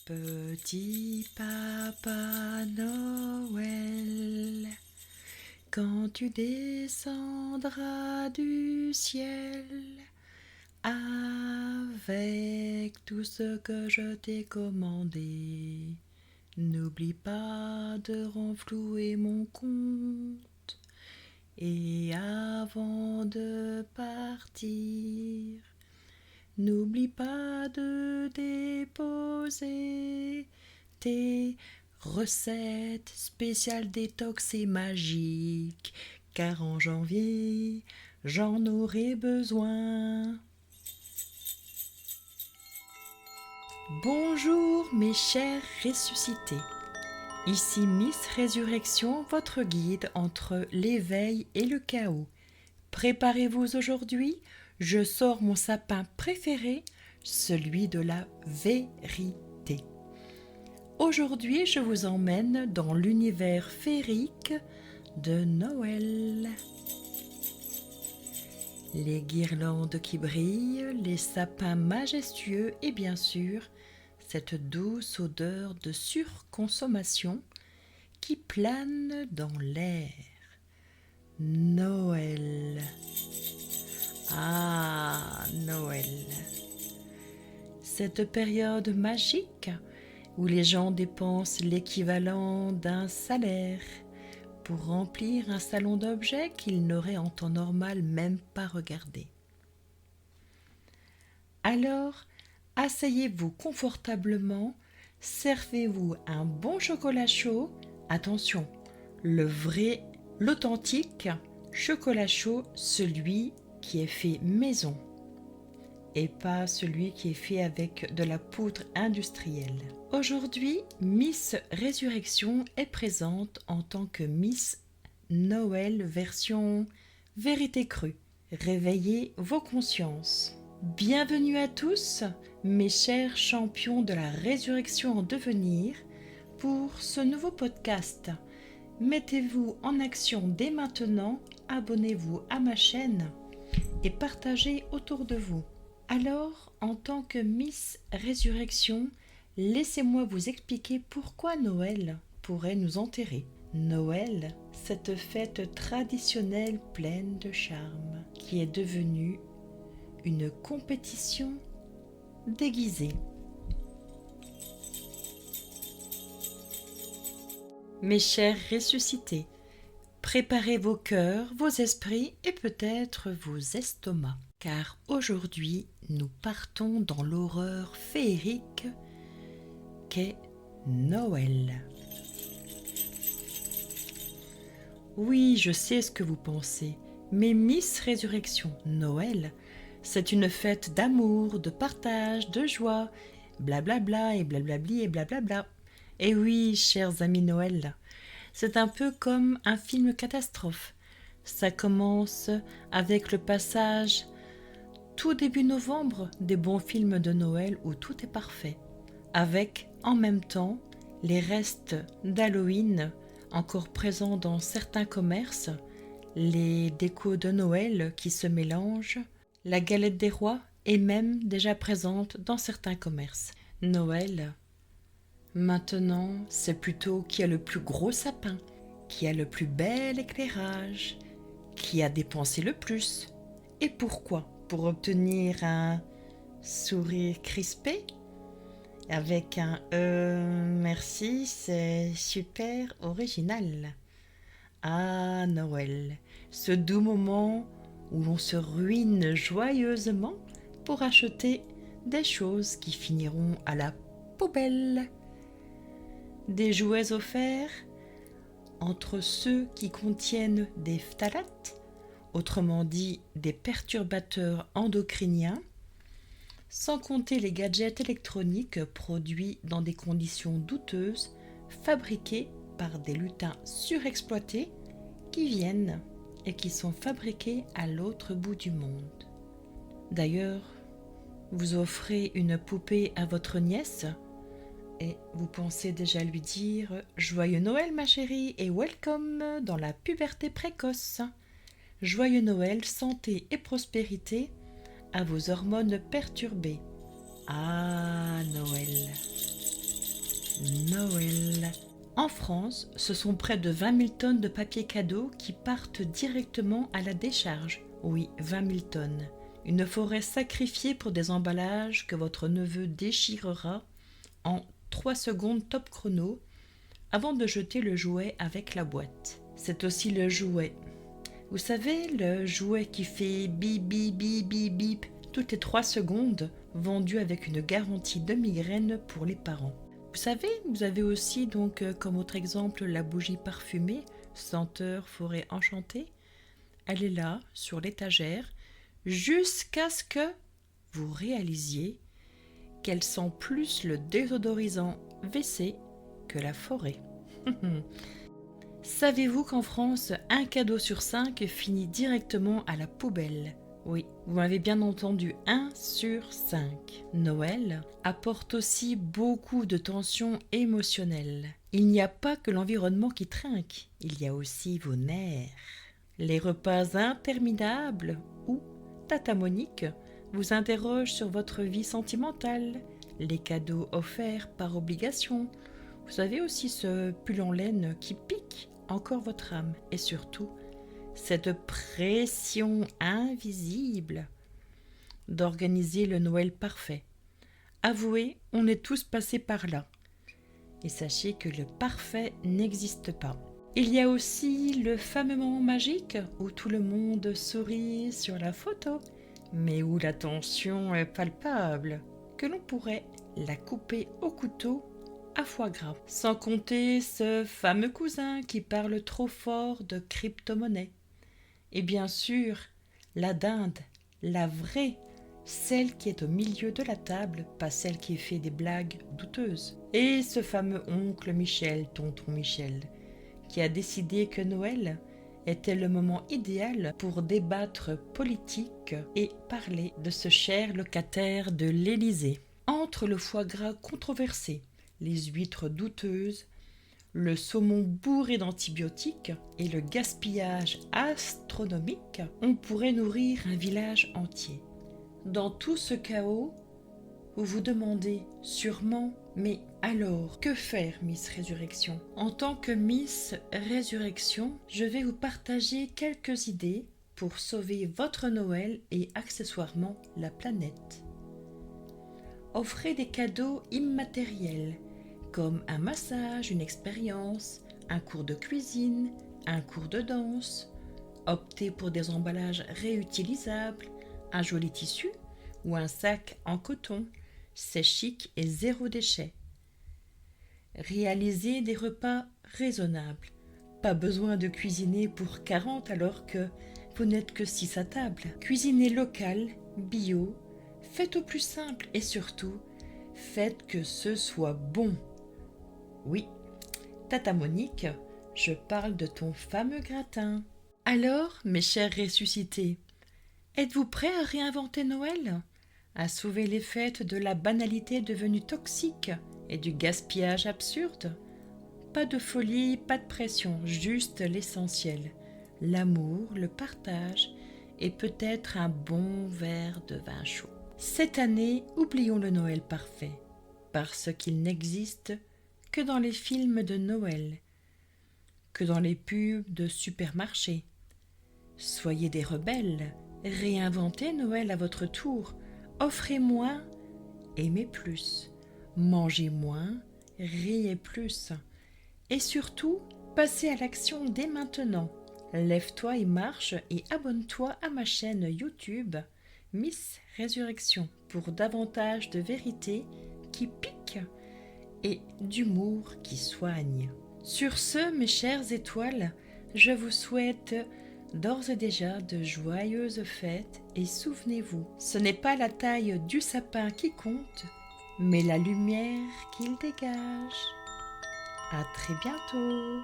Petit Papa Noël, quand tu descendras du ciel, avec tout ce que je t'ai commandé, n'oublie pas de renflouer mon compte. Et avant de partir, n'oublie pas de déposer tes recettes spéciales détox et magiques, car en janvier, j'en aurai besoin. Bonjour mes chers ressuscités. Ici Miss Résurrection, votre guide entre l'éveil et le chaos. Préparez-vous aujourd'hui, je sors mon sapin préféré, celui de la vérité. Aujourd'hui, je vous emmène dans l'univers féerique de Noël. Les guirlandes qui brillent, les sapins majestueux et bien sûr, cette douce odeur de surconsommation qui plane dans l'air. Noël. Ah, Noël. Cette période magique où les gens dépensent l'équivalent d'un salaire pour remplir un salon d'objets qu'ils n'auraient en temps normal même pas regardé. Alors, asseyez-vous confortablement, servez-vous un bon chocolat chaud, attention, le vrai, l'authentique chocolat chaud, celui qui est fait maison et pas celui qui est fait avec de la poudre industrielle. Aujourd'hui, Miss Résurrection est présente en tant que Miss Noël version vérité crue. Réveillez vos consciences. Bienvenue à tous, mes chers champions de la résurrection en devenir, pour ce nouveau podcast. Mettez-vous en action dès maintenant, abonnez-vous à ma chaîne et partagez autour de vous. Alors, en tant que Miss Résurrection, laissez-moi vous expliquer pourquoi Noël pourrait nous enterrer. Noël, cette fête traditionnelle pleine de charme, qui est devenue une compétition déguisée. Mes chers ressuscités, préparez vos cœurs, vos esprits et peut-être vos estomacs, car aujourd'hui nous partons dans l'horreur féerique qu'est Noël. Oui, je sais ce que vous pensez, mais Miss Résurrection, Noël, c'est une fête d'amour, de partage, de joie, blablabla et blablabli et blablabla. Et oui, chers amis Noël, c'est un peu comme un film catastrophe. Ça commence avec le passage tout début novembre des bons films de Noël où tout est parfait, avec en même temps les restes d'Halloween encore présents dans certains commerces, les décos de Noël qui se mélangent, la galette des rois est même déjà présente dans certains commerces. Noël, maintenant, c'est plutôt qui a le plus gros sapin, qui a le plus bel éclairage, qui a dépensé le plus. Et pourquoi? Pour obtenir un sourire crispé avec un merci, c'est super original. Ah, Noël, ce doux moment où l'on se ruine joyeusement pour acheter des choses qui finiront à la poubelle. Des jouets offerts entre ceux qui contiennent des phtalates, autrement dit des perturbateurs endocriniens, sans compter les gadgets électroniques produits dans des conditions douteuses, fabriqués par des lutins surexploités qui viennent et qui sont fabriqués à l'autre bout du monde. D'ailleurs, vous offrez une poupée à votre nièce et vous pensez déjà lui dire « Joyeux Noël ma chérie et welcome dans la puberté précoce !» Joyeux Noël, santé et prospérité à vos hormones perturbées. Ah, Noël. Noël. En France, ce sont près de 20 000 tonnes de papier cadeau qui partent directement à la décharge. Oui, 20 000 tonnes. Une forêt sacrifiée pour des emballages que votre neveu déchirera en 3 secondes top chrono avant de jeter le jouet avec la boîte. C'est aussi le jouet. Vous savez, le jouet qui fait bip bip bip bip bip toutes les 3 secondes, vendu avec une garantie de migraine pour les parents. Vous savez, vous avez aussi donc comme autre exemple la bougie parfumée, senteur forêt enchantée. Elle est là, sur l'étagère, jusqu'à ce que vous réalisiez qu'elle sent plus le désodorisant WC que la forêt. Savez-vous qu'en France, un cadeau sur 5 finit directement à la poubelle ? Oui, vous m'avez bien entendu, 1 sur 5. Noël apporte aussi beaucoup de tensions émotionnelles. Il n'y a pas que l'environnement qui trinque, il y a aussi vos nerfs. Les repas interminables ou Tata Monique vous interroge sur votre vie sentimentale, les cadeaux offerts par obligation. Vous avez aussi ce pull en laine qui pique encore votre âme et surtout cette pression invisible d'organiser le Noël parfait. Avouez, on est tous passés par là. Et sachez que le parfait n'existe pas. Il y a aussi le fameux moment magique où tout le monde sourit sur la photo, mais où la tension est palpable, que l'on pourrait la couper au couteau à foie gras. Sans compter ce fameux cousin qui parle trop fort de crypto-monnaie. Et bien sûr, la dinde, la vraie, celle qui est au milieu de la table, pas celle qui fait des blagues douteuses. Et ce fameux oncle Michel, tonton Michel, qui a décidé que Noël était le moment idéal pour débattre politique et parler de ce cher locataire de l'Élysée. Entre le foie gras controversé, les huîtres douteuses, le saumon bourré d'antibiotiques et le gaspillage astronomique, on pourrait nourrir un village entier. Dans tout ce chaos, vous vous demandez sûrement, mais alors, que faire, Miss Résurrection ? En tant que Miss Résurrection, je vais vous partager quelques idées pour sauver votre Noël et accessoirement la planète. Offrez des cadeaux immatériels, comme un massage, une expérience, un cours de cuisine, un cours de danse. Optez pour des emballages réutilisables, un joli tissu ou un sac en coton. C'est chic et zéro déchet. Réalisez des repas raisonnables. Pas besoin de cuisiner pour 40 alors que vous n'êtes que 6 à table. Cuisinez local, bio, faites au plus simple et surtout, faites que ce soit bon. Oui, Tata Monique, je parle de ton fameux gratin. Alors, mes chers ressuscités, êtes-vous prêts à réinventer Noël ? À sauver les fêtes de la banalité devenue toxique et du gaspillage absurde ? Pas de folie, pas de pression, juste l'essentiel. L'amour, le partage et peut-être un bon verre de vin chaud. Cette année, oublions le Noël parfait, parce qu'il n'existe que dans les films de Noël, que dans les pubs de supermarchés. Soyez des rebelles, réinventez Noël à votre tour, offrez moins, aimez plus, mangez moins, riez plus. Et surtout, passez à l'action dès maintenant. Lève-toi et marche et abonne-toi à ma chaîne YouTube Miss Résurrection pour davantage de vérité qui pique et d'humour qui soigne. Sur ce, mes chères étoiles, je vous souhaite d'ores et déjà de joyeuses fêtes et souvenez-vous, ce n'est pas la taille du sapin qui compte, mais la lumière qu'il dégage. À très bientôt.